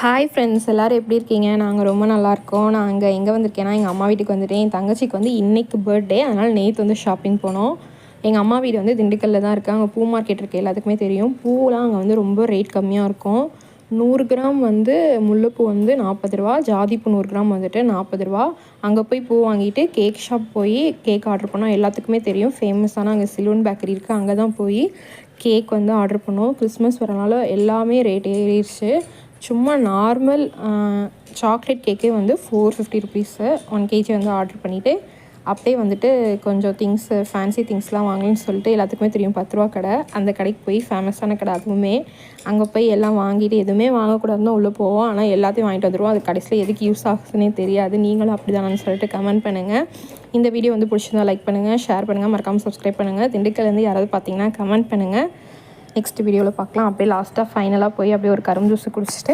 Hi friends, எல்லோரும் எப்படி இருக்கீங்க? நாங்கள் ரொம்ப நல்லாயிருக்கோம். நான் அங்கே எங்கே வந்திருக்கேன்னா, எங்கள் அம்மா வீட்டுக்கு வந்துட்டேன். என் தங்கச்சிக்கு வந்து இன்றைக்கு பர்த்டே, அதனால் நேற்று வந்து ஷாப்பிங் போனோம். எங்கள் அம்மா வீடு வந்து திண்டுக்கல்லில் தான் இருக்குது. அங்கே பூ மார்க்கெட் இருக்குது, எல்லாத்துக்குமே தெரியும். பூவெலாம் அங்கே வந்து ரொம்ப ரேட் கம்மியாக இருக்கும். 100 கிராம் வந்து முல்லைப்பூ வந்து 40 ரூபா, ஜாதிப்பூ 100 கிராம் வந்துட்டு 40 ரூபா. அங்கே போய் பூ வாங்கிட்டு கேக் ஷாப் போய் கேக் ஆர்டர் பண்ணோம். எல்லாத்துக்குமே தெரியும், ஃபேமஸான அங்கே சிலோன் பேக்கரி இருக்குது. அங்கே தான் போய் கேக் வந்து ஆர்டர் பண்ணோம். கிறிஸ்மஸ் வரனால எல்லாமே ரேட் ஏறிடுச்சு. சும்மா நார்மல் சாக்லேட் கேக்கே வந்து 450 ருபீஸு 1 கேஜி வந்து ஆர்டர் பண்ணிவிட்டு அப்படியே வந்துட்டு கொஞ்சம் திங்ஸு ஃபேன்சி திங்ஸ்லாம் வாங்கணும்னு சொல்லிட்டு எல்லாத்துக்குமே தெரியும் 10 ரூபா கடை. அந்த கடைக்கு போய் ஃபேமஸான கடை அதுவுமே. அங்கே போய் எல்லாம் வாங்கிட்டு எதுவுமே வாங்கக்கூடாதுன்னு உள்ளே போவோம். ஆனால் எல்லாத்தையும் வாங்கிட்டு வந்துடுவோம். அது கடைசியில் எதுக்கு யூஸ் ஆகுதுன்னே தெரியாது. நீங்களும் அப்படி தானேன்னு சொல்லிட்டு கமெண்ட் பண்ணுங்கள். இந்த வீடியோ வந்து பிடிச்சிருந்தா லைக் பண்ணுங்கள், ஷேர் பண்ணுங்கள், மறக்காமல் சப்ஸ்கிரைப் பண்ணுங்கள். திண்டுக்கல்லேருந்து யாராவது பார்த்தீங்கன்னா கமெண்ட் பண்ணுங்கள். நெக்ஸ்ட் வீடியோவில் பார்க்கலாம். அப்படியே லாஸ்ட்டாக ஃபைனலாக போய் அப்படியே ஒரு கரும்பு ஜூஸு குடிச்சிட்டு